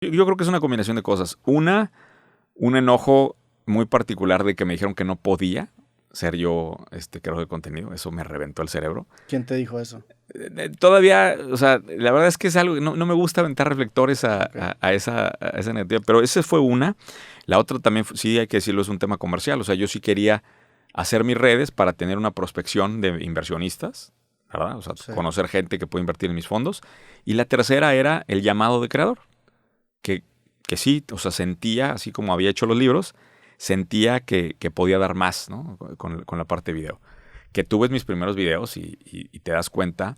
Yo creo que es una combinación de cosas. Un enojo muy particular de que me dijeron que no podía ser yo creador de contenido. Eso me reventó el cerebro. ¿Quién te dijo eso? Todavía, o sea, la verdad es que es algo que no me gusta aventar reflectores Ok. a esa negativa, pero esa fue una. La otra también, sí hay que decirlo, es un tema comercial. O sea, yo sí quería hacer mis redes para tener una prospección de inversionistas, ¿verdad? O sea, Sí. conocer gente que puede invertir en mis fondos. Y la tercera era el llamado de creador, que, que sí, o sea, sentía, así como había hecho los libros, sentía que podía dar más, ¿no? Con la parte de video. Que tú ves mis primeros videos y te das cuenta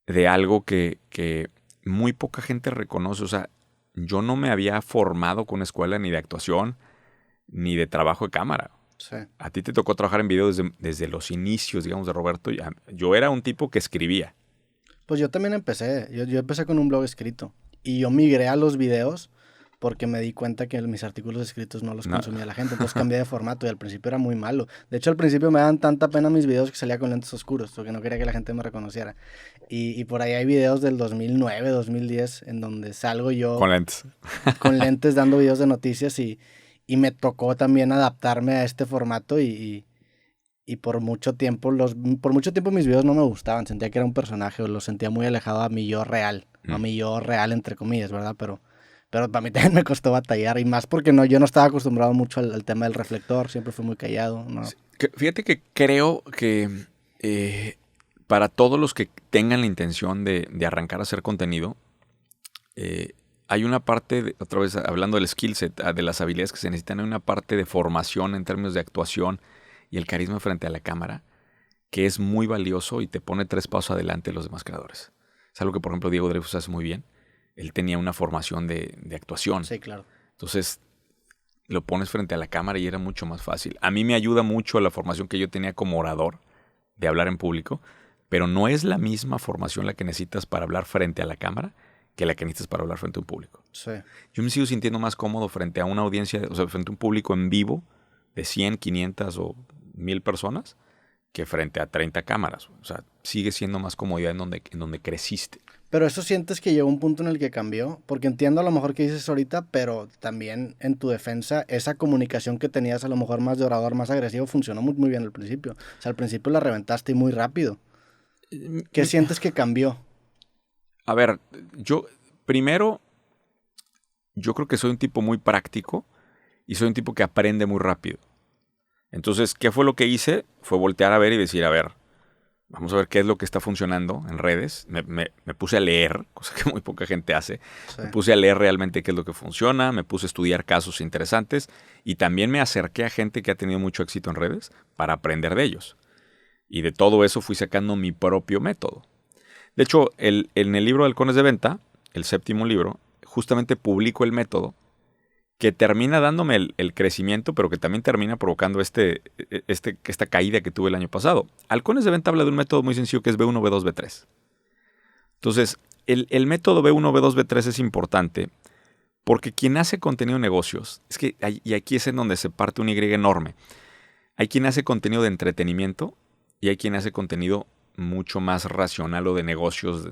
de algo que muy poca gente reconoce. O sea, yo no me había formado con una escuela ni de actuación ni de trabajo de cámara. Sí. A ti te tocó trabajar en video desde los inicios, digamos, de Roberto. Yo era un tipo que escribía. Pues yo también empecé. Yo empecé con un blog escrito. Y yo migré a los videos porque me di cuenta que mis artículos escritos no los No, consumía la gente. Entonces cambié de formato y al principio era muy malo. De hecho, al principio me daban tanta pena mis videos que salía con lentes oscuros porque no quería que la gente me reconociera. Y por ahí hay videos del 2009, 2010 en donde salgo yo con lentes. con lentes dando videos de noticias y me tocó también adaptarme a este formato y por mucho tiempo mis videos no me gustaban, sentía que era un personaje o lo sentía muy alejado a mi yo real, a mi yo real entre comillas, ¿verdad? Pero para mí también me costó batallar y más porque yo no estaba acostumbrado mucho al tema del reflector, siempre fui muy callado, ¿no? Sí, fíjate que creo que para todos los que tengan la intención de arrancar a hacer contenido, hay una parte, otra vez hablando del skill set, de las habilidades que se necesitan, hay una parte de formación en términos de actuación y el carisma frente a la cámara que es muy valioso y te pone 3 pasos adelante de los demás creadores. Es algo que, por ejemplo, Diego Dreyfus hace muy bien. Él tenía una formación de actuación. Sí, claro. Entonces, lo pones frente a la cámara y era mucho más fácil. A mí me ayuda mucho la formación que yo tenía como orador de hablar en público, pero no es la misma formación la que necesitas para hablar frente a la cámara que la que necesitas para hablar frente a un público. Sí. Yo me sigo sintiendo más cómodo frente a una audiencia, o sea, frente a un público en vivo de 100, 500 o 1000 personas que frente a 30 cámaras. O sea, sigue siendo más comodidad en donde creciste. Pero eso sientes que llegó un punto en el que cambió, porque entiendo a lo mejor que dices ahorita, pero también en tu defensa, esa comunicación que tenías a lo mejor más de orador, más agresivo, funcionó muy, muy bien al principio. O sea, al principio la reventaste y muy rápido. ¿Qué sientes que cambió? A ver, primero, yo creo que soy un tipo muy práctico y soy un tipo que aprende muy rápido. Entonces, ¿qué fue lo que hice? Fue voltear a ver y decir, a ver, vamos a ver qué es lo que está funcionando en redes. Me puse a leer, cosa que muy poca gente hace. Sí. Me puse a leer realmente qué es lo que funciona, me puse a estudiar casos interesantes y también me acerqué a gente que ha tenido mucho éxito en redes para aprender de ellos. Y de todo eso fui sacando mi propio método. De hecho, en el libro de Halcones de Venta, el 7º libro, justamente publico el método que termina dándome el crecimiento, pero que también termina provocando esta caída que tuve el año pasado. Halcones de Venta habla de un método muy sencillo que es B1, B2, B3. Entonces, el método B1, B2, B3 es importante porque quien hace contenido de negocios, y aquí es en donde se parte una Y enorme. Hay quien hace contenido de entretenimiento y hay quien hace contenido mucho más racional o de negocios.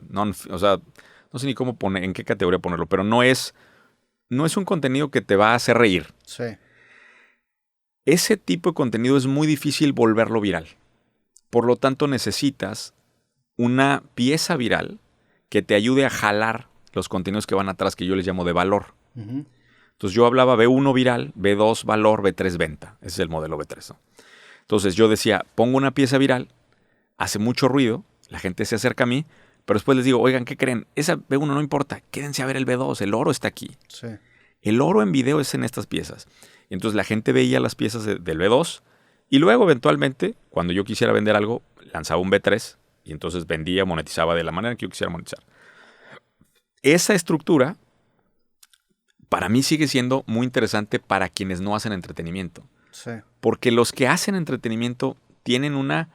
O sea, no sé ni cómo en qué categoría ponerlo, pero no es un contenido que te va a hacer reír. Sí. Ese tipo de contenido es muy difícil volverlo viral. Por lo tanto, necesitas una pieza viral que te ayude a jalar los contenidos que van atrás, que yo les llamo de valor. Uh-huh. Entonces yo hablaba B1 viral, B2 valor, B3 venta. Ese es el modelo B3, ¿no? Entonces yo decía, pongo una pieza viral, hace mucho ruido, la gente se acerca a mí, pero después les digo, oigan, ¿qué creen? Esa B1 no importa, quédense a ver el B2, el oro está aquí. Sí. El oro en video es en estas piezas. Y entonces la gente veía las piezas del B2 y luego eventualmente, cuando yo quisiera vender algo, lanzaba un B3 y entonces vendía, monetizaba de la manera que yo quisiera monetizar. Esa estructura para mí sigue siendo muy interesante para quienes no hacen entretenimiento. Sí. Porque los que hacen entretenimiento tienen una...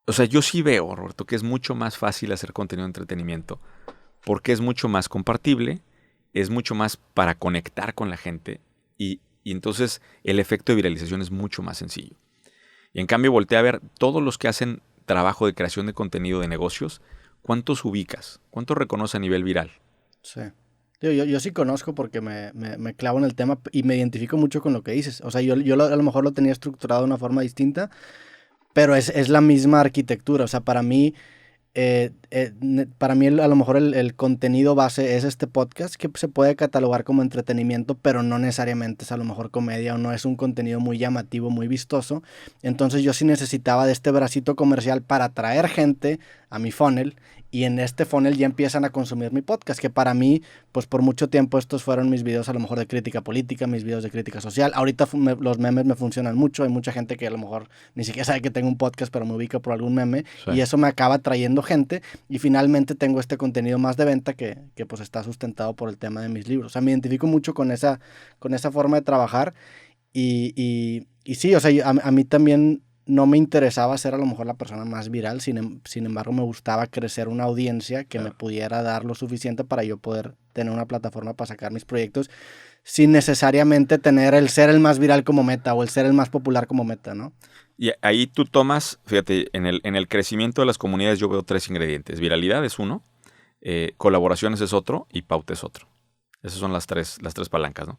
O sea, yo sí veo, Roberto, que es mucho más fácil hacer contenido de entretenimiento porque es mucho más compartible, es mucho más para conectar con la gente y entonces el efecto de viralización es mucho más sencillo. Y en cambio volteé a ver todos los que hacen trabajo de creación de contenido de negocios, ¿cuántos ubicas? ¿Cuántos reconoces a nivel viral? Sí. Yo sí conozco porque me clavo en el tema y me identifico mucho con lo que dices. O sea, a lo mejor lo tenía estructurado de una forma distinta, pero es la misma arquitectura. O sea, para mí a lo mejor el contenido base es este podcast que se puede catalogar como entretenimiento, pero no necesariamente es a lo mejor comedia o no es un contenido muy llamativo, muy vistoso. Entonces yo sí necesitaba de este bracito comercial para atraer gente a mi funnel y en este funnel ya empiezan a consumir mi podcast, que para mí, pues por mucho tiempo estos fueron mis videos a lo mejor de crítica política, mis videos de crítica social. Ahorita los memes me funcionan mucho, hay mucha gente que a lo mejor ni siquiera sabe que tengo un podcast, pero me ubica por algún meme Sí. y eso me acaba trayendo gente y finalmente tengo este contenido más de venta que pues está sustentado por el tema de mis libros. O sea, me identifico mucho con esa forma de trabajar y sí, o sea, a mí también no me interesaba ser a lo mejor la persona más viral, sin embargo me gustaba crecer una audiencia que me pudiera dar lo suficiente para yo poder tener una plataforma para sacar mis proyectos sin necesariamente tener el ser el más viral como meta o el ser el más popular como meta, ¿no? Y ahí tú tomas, fíjate, en el crecimiento de las comunidades yo veo 3 ingredientes. Viralidad es uno, colaboraciones es otro y pauta es otro. Esas son las tres palancas, ¿no?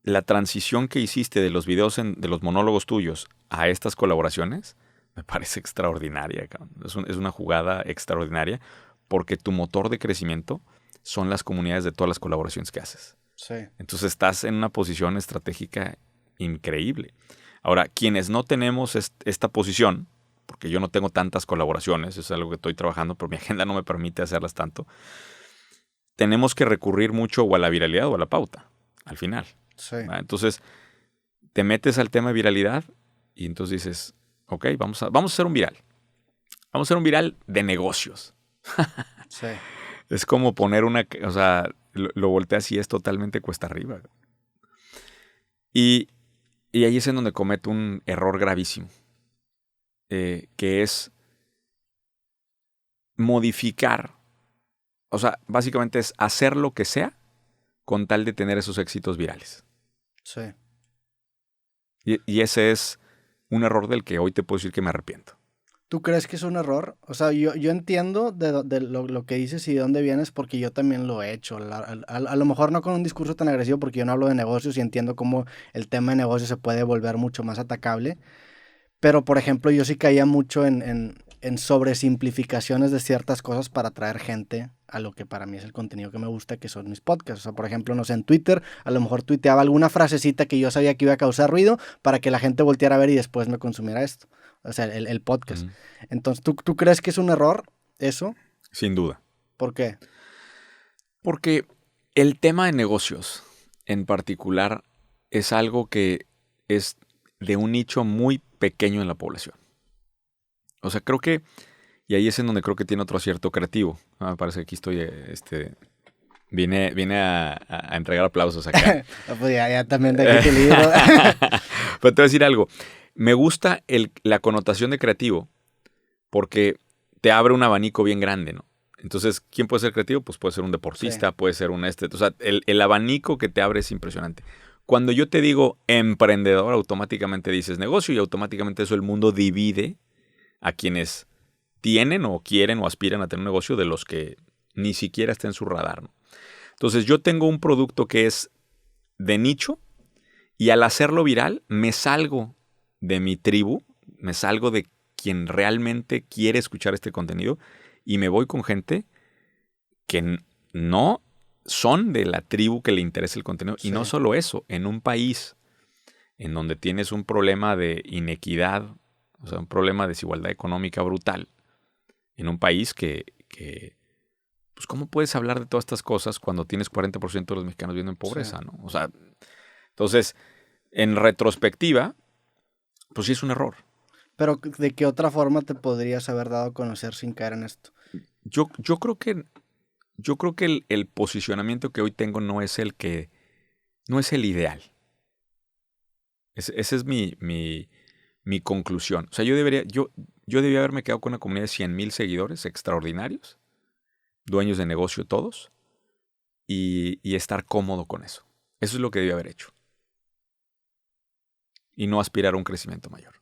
La transición que hiciste de los videos, de los monólogos tuyos a estas colaboraciones me parece extraordinaria, cabrón. Es una jugada extraordinaria porque tu motor de crecimiento son las comunidades de todas las colaboraciones que haces. Sí. Entonces estás en una posición estratégica increíble. Ahora, quienes no tenemos esta posición, porque yo no tengo tantas colaboraciones, es algo que estoy trabajando, pero mi agenda no me permite hacerlas tanto, tenemos que recurrir mucho o a la viralidad o a la pauta, al final. Sí. ¿Va? Entonces, te metes al tema de viralidad y entonces dices, ok, vamos a hacer un viral. Vamos a hacer un viral de negocios. Sí. Es como poner o sea, lo volteas y es totalmente cuesta arriba. Y ahí es en donde cometo un error gravísimo, que es modificar, o sea, básicamente es hacer lo que sea con tal de tener esos éxitos virales. Sí. Y ese es un error del que hoy te puedo decir que me arrepiento. ¿Tú crees que es un error? O sea, yo entiendo de lo que dices y de dónde vienes porque yo también lo he hecho. A lo mejor no con un discurso tan agresivo porque yo no hablo de negocios y entiendo cómo el tema de negocios se puede volver mucho más atacable. Pero, por ejemplo, yo sí caía mucho en sobresimplificaciones de ciertas cosas para atraer gente a lo que para mí es el contenido que me gusta, que son mis podcasts. O sea, por ejemplo, no sé, en Twitter, a lo mejor tuiteaba alguna frasecita que yo sabía que iba a causar ruido para que la gente volteara a ver y después me consumiera esto. O sea, el podcast. Mm. Entonces, ¿tú crees que es un error eso? Sin duda. ¿Por qué? Porque el tema de negocios en particular es algo que es de un nicho muy pequeño en la población. O sea, creo que, y ahí es en donde creo que tiene otro acierto creativo. Me parece que aquí estoy, vine a entregar aplausos acá. Pues ya también de aquí tu libro. Pero te voy a decir algo. Me gusta la connotación de creativo porque te abre un abanico bien grande, ¿no? Entonces, ¿quién puede ser creativo? Pues puede ser un deportista, Sí. puede ser un O sea, el abanico que te abre es impresionante. Cuando yo te digo emprendedor, automáticamente dices negocio y automáticamente eso el mundo divide a quienes tienen o quieren o aspiran a tener un negocio de los que ni siquiera está en su radar, ¿no? Entonces, yo tengo un producto que es de nicho y al hacerlo viral me salgo de mi tribu, me salgo de quien realmente quiere escuchar este contenido y me voy con gente que no son de la tribu que le interesa el contenido. Sí. Y no solo eso, en un país en donde tienes un problema de inequidad, o sea, un problema de desigualdad económica brutal, en un país que pues ¿cómo puedes hablar de todas estas cosas cuando tienes 40% de los mexicanos viviendo en pobreza, Sí. ¿no? O sea, entonces, en retrospectiva, pues sí es un error. Pero ¿de qué otra forma te podrías haber dado a conocer sin caer en esto? Yo creo que el posicionamiento que hoy tengo no es el ideal. Esa es mi conclusión. O sea, yo debía haberme quedado con una comunidad de 100,000 seguidores extraordinarios, dueños de negocio todos, y estar cómodo con eso. Eso es lo que debía haber hecho. Y no aspirar a un crecimiento mayor.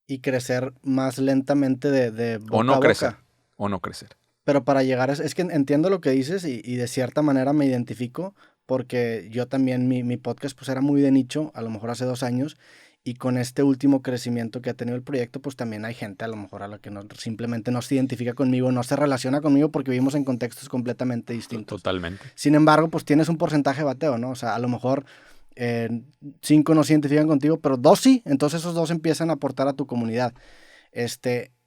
Y crecer más lentamente de boca O no a crecer. boca. O no crecer. Pero para llegar es que entiendo lo que dices y de cierta manera me identifico porque yo también, mi podcast pues era muy de nicho, a lo mejor hace 2 años, y con este último crecimiento que ha tenido el proyecto, pues también hay gente a lo mejor a la que no, simplemente no se identifica conmigo, no se relaciona conmigo porque vivimos en contextos completamente distintos. Totalmente. Sin embargo, pues tienes un porcentaje de bateo, ¿no? O sea, a lo mejor 5 no se identifican contigo, pero 2 sí, entonces esos 2 empiezan a aportar a tu comunidad.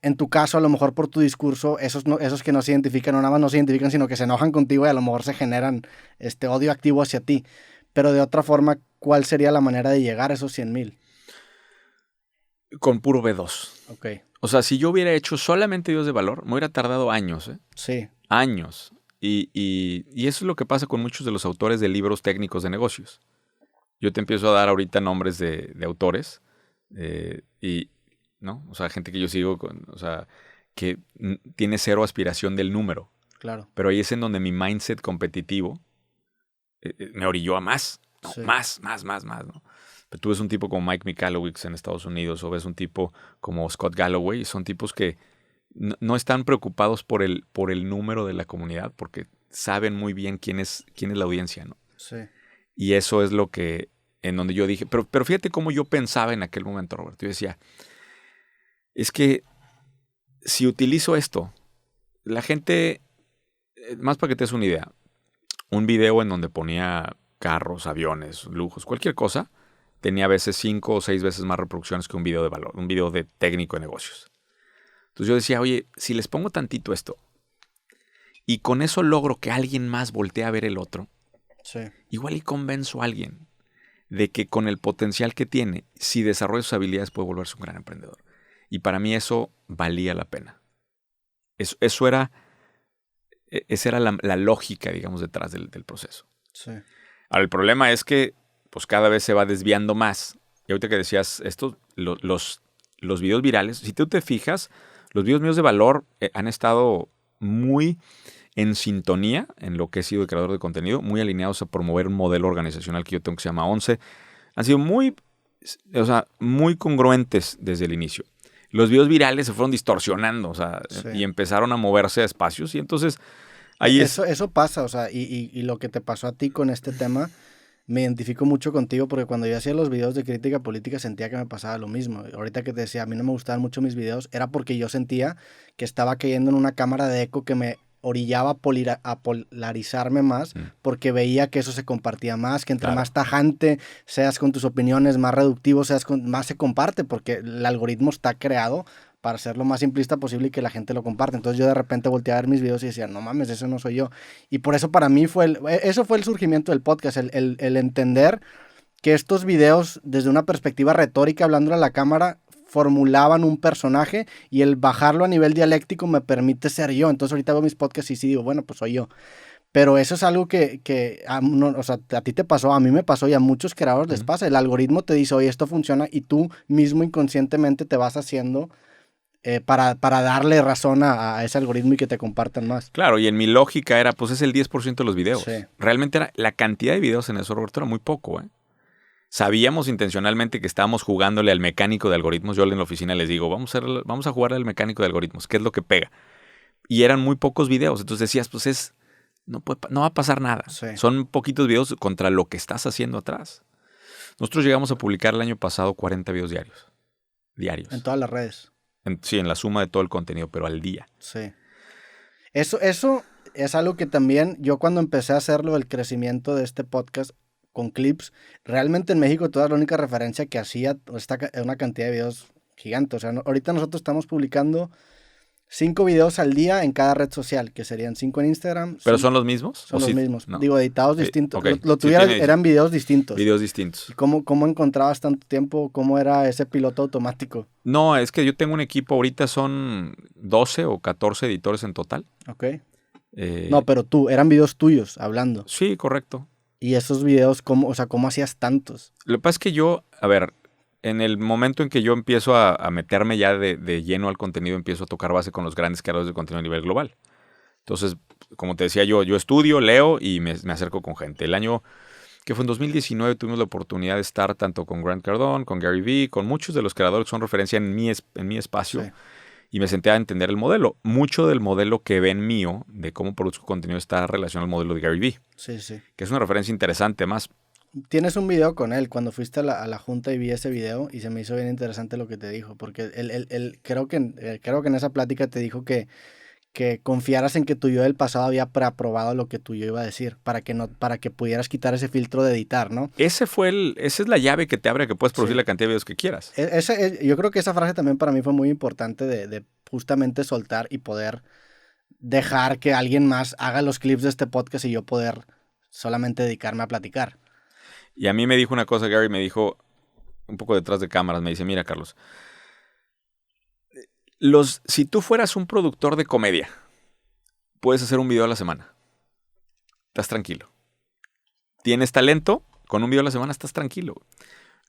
En tu caso, a lo mejor por tu discurso, esos que no se identifican, no nada más no se identifican, sino que se enojan contigo y a lo mejor se generan odio activo hacia ti. Pero de otra forma, ¿cuál sería la manera de llegar a esos 100,000? Con puro B2. Ok. O sea, si yo hubiera hecho solamente videos de valor, me hubiera tardado años, ¿eh? Sí. Años. Y eso es lo que pasa con muchos de los autores de libros técnicos de negocios. Yo te empiezo a dar ahorita nombres de autores ¿no? O sea, gente que yo sigo, o sea, que tiene cero aspiración del número. Claro. Pero ahí es en donde mi mindset competitivo me orilló a más. ¿No? Sí. Más, ¿no? Pero tú ves un tipo como Mike Michalowicz en Estados Unidos o ves un tipo como Scott Galloway, son tipos que no están preocupados por el número de la comunidad porque saben muy bien quién es la audiencia, ¿no? Sí. Y eso es lo que, en donde yo dije, pero fíjate cómo yo pensaba en aquel momento, Roberto. Yo decía, es que si utilizo esto, la gente, más para que te des una idea, un video en donde ponía carros, aviones, lujos, cualquier cosa, tenía a veces 5 o 6 veces más reproducciones que un video de valor, un video de técnico de negocios. Entonces yo decía, oye, si les pongo tantito esto y con eso logro que alguien más voltee a ver el otro, sí, igual y convenzo a alguien de que con el potencial que tiene, si desarrolla sus habilidades puede volverse un gran emprendedor. Y para mí eso valía la pena. Esa era la lógica, digamos, detrás del proceso. Sí. Ahora, el problema es que pues cada vez se va desviando más. Y ahorita que decías esto, los videos virales, si tú te fijas, los videos míos de valor han estado muy en sintonía en lo que he sido el creador de contenido, muy alineados a promover un modelo organizacional que yo tengo que se llama 11. Han sido muy congruentes desde el inicio. Los videos virales se fueron distorsionando, sí, y empezaron a moverse a espacios. Y entonces ahí eso pasa, o sea, y lo que te pasó a ti con este tema, me identifico mucho contigo porque cuando yo hacía los videos de crítica política sentía que me pasaba lo mismo. Ahorita que te decía, a mí no me gustaban mucho mis videos, era porque yo sentía que estaba cayendo en una cámara de eco que me orillaba a polarizarme más, porque veía que eso se compartía más, que entre más tajante seas con tus opiniones, más reductivo seas, más se comparte, porque el algoritmo está creado para ser lo más simplista posible y que la gente lo comparte. Entonces yo de repente volteé a ver mis videos y decía, no mames, eso no soy yo. Y por eso para mí eso fue el surgimiento del podcast, el entender que estos videos desde una perspectiva retórica, hablándole a la cámara, formulaban un personaje y el bajarlo a nivel dialéctico me permite ser yo. Entonces ahorita veo mis podcasts y sí digo, bueno, pues soy yo. Pero eso es algo que o sea, a ti te pasó, a mí me pasó y a muchos creadores les pasa. El algoritmo te dice, oye, esto funciona y tú mismo inconscientemente te vas haciendo para darle razón a ese algoritmo y que te compartan más. Claro, y en mi lógica era, pues es el 10% de los videos. Sí. Realmente la cantidad de videos en eso, Roberto, era muy poco, ¿eh? Sabíamos intencionalmente que estábamos jugándole al mecánico de algoritmos. Yo en la oficina les digo, vamos a jugar al mecánico de algoritmos, ¿qué es lo que pega? Y eran muy pocos videos. Entonces decías, pues no va a pasar nada. Sí. Son poquitos videos contra lo que estás haciendo atrás. Nosotros llegamos a publicar el año pasado 40 videos diarios. En todas las redes. Sí, en la suma de todo el contenido, pero al día. Sí. Eso es algo que también yo cuando empecé a hacerlo, el crecimiento de este podcast con clips, realmente en México toda la única referencia que hacía una cantidad de videos gigante. O sea, ahorita nosotros estamos publicando 5 videos al día en cada red social, que serían 5 en Instagram. ¿Pero son los mismos? Son los mismos. No. Digo, editados distintos. Okay. Lo tuyo eran videos distintos. Videos distintos. ¿Y cómo encontrabas tanto tiempo? ¿Cómo era ese piloto automático? No, es que yo tengo un equipo, ahorita son 12 o 14 editores en total. Ok. No, pero eran videos tuyos hablando. Sí, correcto. ¿Y esos videos, cómo hacías tantos? Lo que pasa es que yo, en el momento en que yo empiezo a meterme ya de lleno al contenido, empiezo a tocar base con los grandes creadores de contenido a nivel global. Entonces, como te decía, yo estudio, leo y me acerco con gente. El año que fue en 2019 tuvimos la oportunidad de estar tanto con Grant Cardone, con Gary Vee, con muchos de los creadores que son referencia en mi espacio. Sí. Y me senté a entender el modelo. Mucho del modelo que ven mío, de cómo produzco contenido, está relacionado al modelo de Gary Vee. Sí, sí. Que es una referencia interesante más. Tienes un video con él, cuando fuiste a la junta y vi ese video y se me hizo bien interesante lo que te dijo, porque él creo que en esa plática te dijo que confiaras en que tu yo del pasado había preaprobado lo que tu yo iba a decir, para que pudieras quitar ese filtro de editar, ¿no? Esa es la llave que te abre a que puedes producir la cantidad de videos que quieras. Yo creo que esa frase también para mí fue muy importante de justamente soltar y poder dejar que alguien más haga los clips de este podcast y yo poder solamente dedicarme a platicar. Y a mí me dijo una cosa, Gary, me dijo, un poco detrás de cámaras, me dice, mira, Carlos, si tú fueras un productor de comedia, puedes hacer un video a la semana. Estás tranquilo. ¿Tienes talento? Con un video a la semana estás tranquilo.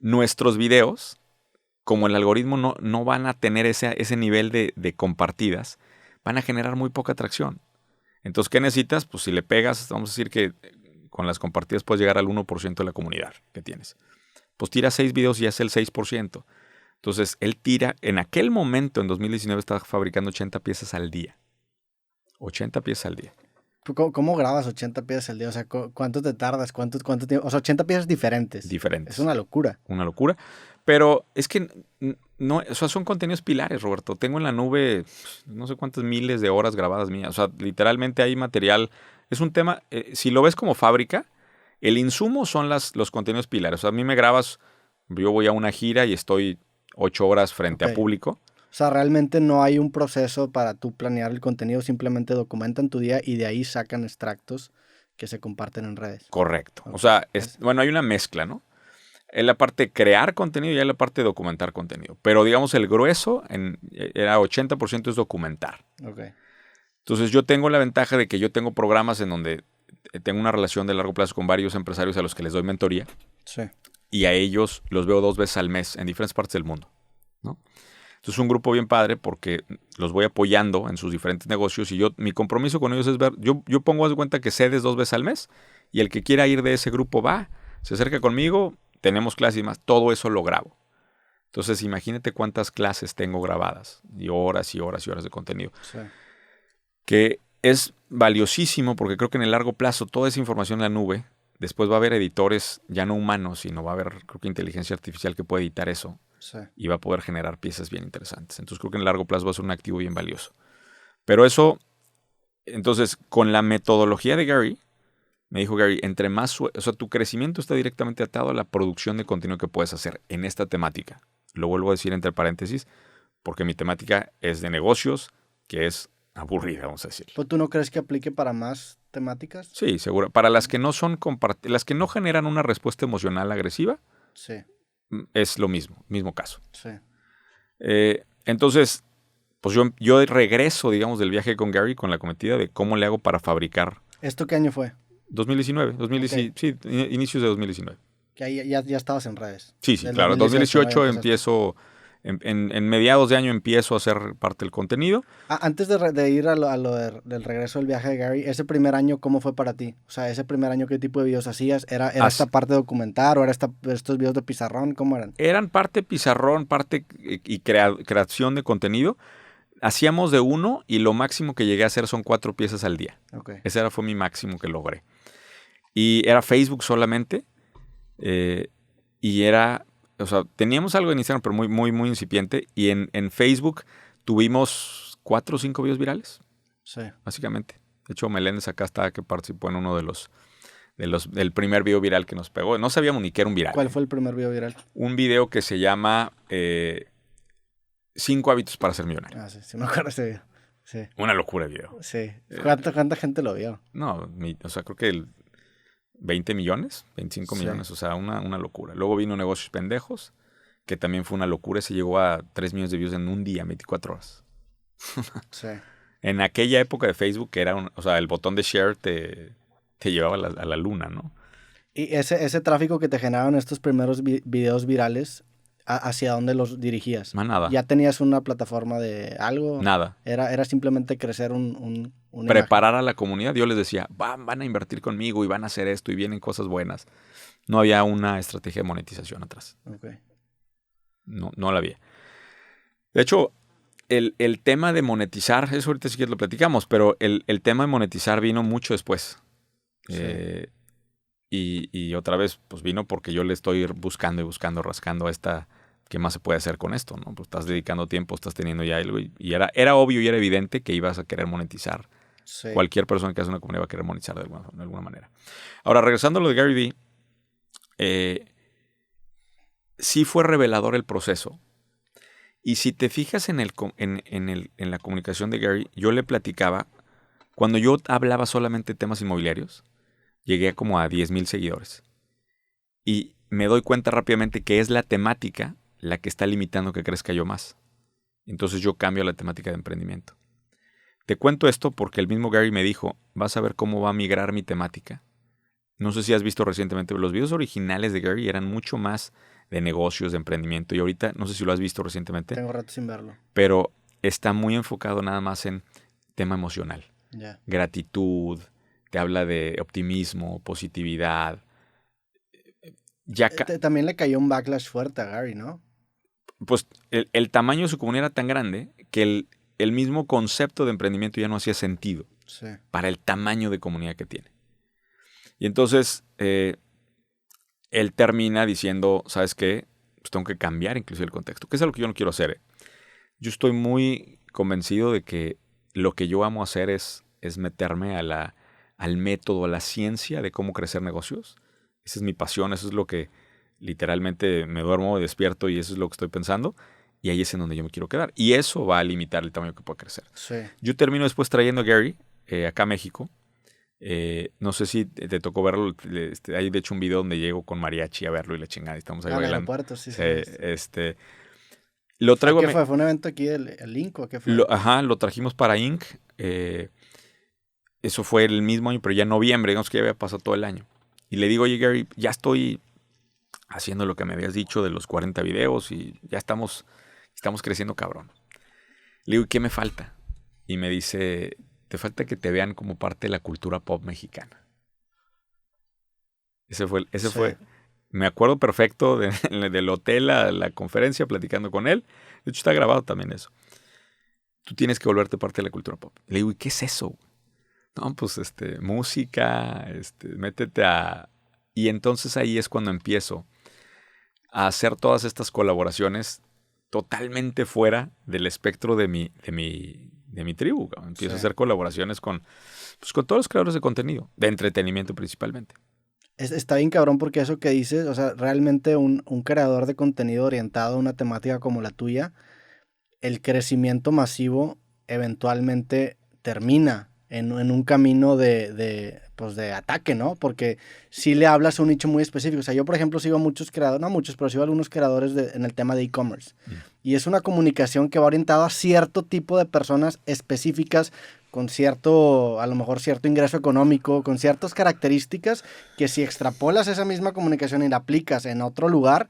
Nuestros videos, como el algoritmo no van a tener ese nivel de compartidas, van a generar muy poca atracción. Entonces, ¿qué necesitas? Pues si le pegas, vamos a decir que con las compartidas puedes llegar al 1% de la comunidad que tienes. Pues tira 6 videos y es el 6%. Entonces, él tira, en aquel momento, en 2019, estaba fabricando 80 piezas al día. 80 piezas al día. ¿Cómo grabas 80 piezas al día? O sea, ¿cuánto te tardas? ¿Cuánto tiempo? O sea, 80 piezas diferentes. Diferentes. Es una locura. Una locura. Pero es que no, o sea, son contenidos pilares, Roberto. Tengo en la nube no sé cuántas miles de horas grabadas mías. O sea, literalmente hay material. Es un tema, si lo ves como fábrica, el insumo son los contenidos pilares. O sea, a mí me grabas, yo voy a una gira y estoy 8 horas frente a público. O sea, realmente no hay un proceso para tú planear el contenido, simplemente documentan tu día y de ahí sacan extractos que se comparten en redes. Correcto. O sea, bueno, hay una mezcla, ¿no? En la parte de crear contenido y en la parte de documentar contenido. Pero digamos, el grueso era 80% es documentar. Okay. Entonces yo tengo la ventaja de que yo tengo programas en donde tengo una relación de largo plazo con varios empresarios a los que les doy mentoría. Sí. Y a ellos los veo 2 veces al mes en diferentes partes del mundo, ¿no? Entonces es un grupo bien padre porque los voy apoyando en sus diferentes negocios y mi compromiso con ellos es ver, yo pongo de cuenta que cedes 2 veces al mes y el que quiera ir de ese grupo va, se acerca conmigo, tenemos clases y más, todo eso lo grabo. Entonces imagínate cuántas clases tengo grabadas y horas y horas y horas de contenido. Sí. Que es valiosísimo porque creo que en el largo plazo toda esa información en la nube, después va a haber editores ya no humanos, sino va a haber, creo que inteligencia artificial que puede editar eso. Sí. Y va a poder generar piezas bien interesantes. Entonces creo que en el largo plazo va a ser un activo bien valioso. Pero eso, entonces, con la metodología de Gary, me dijo Gary, entre más, o sea, tu crecimiento está directamente atado a la producción de contenido que puedes hacer en esta temática. Lo vuelvo a decir entre paréntesis, porque mi temática es de negocios, que es aburrida, vamos a decir. ¿Pero tú no crees que aplique para más temáticas? Sí, seguro. Para las que no son las que no generan una respuesta emocional agresiva, sí, es lo mismo caso. Sí. Entonces, pues yo regreso, digamos, del viaje con Gary con la cometida de cómo le hago para fabricar. ¿Esto qué año fue? 2019, okay. Sí, inicios de 2019. Que ahí ya estabas en redes. Sí, claro. En 2018 empiezo, en mediados de año empiezo a hacer parte del contenido. Antes de ir a lo del regreso del viaje de Gary, ese primer año, ¿cómo fue para ti? O sea, ese primer año, ¿qué tipo de videos hacías? ¿Era esta parte de documentar o era estos videos de pizarrón? ¿Cómo eran? Eran parte pizarrón, parte y creación de contenido. Hacíamos de uno y lo máximo que llegué a hacer son 4 piezas al día. Okay. Ese fue mi máximo que logré. Y era Facebook solamente. Y era, o sea, teníamos algo en Instagram, pero muy, muy, muy incipiente. Y en Facebook tuvimos 4 o 5 videos virales. Sí. Básicamente. De hecho, Meléndez acá está que participó en uno del primer video viral que nos pegó. No sabíamos ni que era un viral. ¿Cuál fue el primer video viral? Un video que se llama 5 hábitos para ser millonario. Sí me acuerdo de ese video. Sí. Una locura de video. Sí. ¿Cuánta gente lo vio? No, o sea, creo que 20 millones, 25 millones, o sea, una locura. Luego vino Negocios Pendejos, que también fue una locura. Se llegó a 3 millones de views en un día, 24 horas. Sí. En aquella época de Facebook, era o sea, el botón de share te llevaba a la luna, ¿no? Y ese tráfico que te generaron estos primeros videos virales, ¿hacia dónde los dirigías? Más nada. ¿Ya tenías una plataforma de algo? Nada. Era simplemente crecer una preparar a la comunidad. Yo les decía, van a invertir conmigo y van a hacer esto y vienen cosas buenas. No había una estrategia de monetización atrás. Okay. No la había. De hecho, el tema de monetizar, eso ahorita sí que lo platicamos, pero el tema de monetizar vino mucho después. Sí. Y otra vez, pues vino porque yo le estoy buscando y buscando, rascando a esta, ¿qué más se puede hacer con esto? ¿No? Pues estás dedicando tiempo, estás teniendo ya algo. Y era obvio y era evidente que ibas a querer monetizar. Sí. Cualquier persona que hace una comunidad va a querer monetizar de alguna manera. Ahora, regresando a lo de Gary Vee, sí fue revelador el proceso. Y si te fijas en la comunicación de Gary, yo le platicaba, cuando yo hablaba solamente de temas inmobiliarios, llegué como a 10,000 seguidores. Y me doy cuenta rápidamente que es la temática la que está limitando que crezca yo más. Entonces yo cambio la temática de emprendimiento. Te cuento esto porque el mismo Gary me dijo, vas a ver cómo va a migrar mi temática. No sé si has visto recientemente, los videos originales de Gary eran mucho más de negocios, de emprendimiento. Y ahorita, no sé si lo has visto recientemente. Tengo rato sin verlo. Pero está muy enfocado nada más en tema emocional. Yeah. Gratitud, te habla de optimismo, positividad. También le cayó un backlash fuerte a Gary, ¿no? Pues el tamaño de su comunidad era tan grande que el mismo concepto de emprendimiento ya no hacía sentido para el tamaño de comunidad que tiene. Y entonces él termina diciendo, ¿sabes qué? Pues tengo que cambiar inclusive el contexto, que es algo que yo no quiero hacer. Yo estoy muy convencido de que lo que yo amo hacer es meterme al método, a la ciencia de cómo crecer negocios. Esa es mi pasión, eso es lo que literalmente me duermo, despierto y eso es lo que estoy pensando. Y ahí es en donde yo me quiero quedar. Y eso va a limitar el tamaño que pueda crecer. Sí. Yo termino después trayendo a Gary acá a México. No sé si te tocó verlo. Hay de hecho un video donde llego con mariachi a verlo y la chingada. Y estamos ahí bailando. En el aeropuerto, sí. Lo traigo ¿Qué fue? ¿Fue un evento aquí, el Inc. o qué fue? Lo trajimos para Inc. Eso fue el mismo año, pero ya en noviembre, digamos que ya había pasado todo el año. Y le digo, oye Gary, ya estoy haciendo lo que me habías dicho de los 40 videos y ya estamos creciendo cabrón. Le digo, ¿y qué me falta? Y me dice, te falta que te vean como parte de la cultura pop mexicana. Ese fue, me acuerdo perfecto del hotel a la conferencia platicando con él. De hecho está grabado también eso. Tú tienes que volverte parte de la cultura pop. Le digo, ¿y qué es eso? No, pues música, métete a... Y entonces ahí es cuando empiezo a hacer todas estas colaboraciones totalmente fuera del espectro de mi tribu. Empiezo a hacer colaboraciones con todos los creadores de contenido, de entretenimiento principalmente. Está bien cabrón porque eso que dices, o sea, realmente un creador de contenido orientado a una temática como la tuya, el crecimiento masivo eventualmente termina en un camino de ataque, ¿no? Porque si le hablas a un nicho muy específico. O sea, yo, por ejemplo, sigo a muchos creadores, no muchos, pero sigo a algunos creadores en el tema de e-commerce. Y es una comunicación que va orientada a cierto tipo de personas específicas con cierto, a lo mejor cierto ingreso económico, con ciertas características que si extrapolas esa misma comunicación y la aplicas en otro lugar,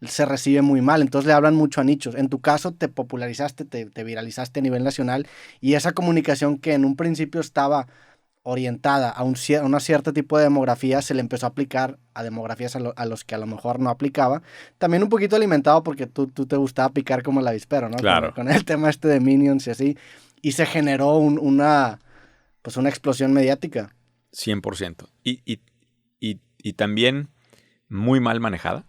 se recibe muy mal, entonces le hablan mucho a nichos. En tu caso te popularizaste, te viralizaste a nivel nacional y esa comunicación que en un principio estaba orientada a una cierto tipo de demografía se le empezó a aplicar a demografías a los que a lo mejor no aplicaba. También un poquito alimentado porque tú te gustaba picar como el avispero, ¿no? Claro. Con el tema de Minions y así. Y se generó una explosión mediática. 100%. Y también muy mal manejada.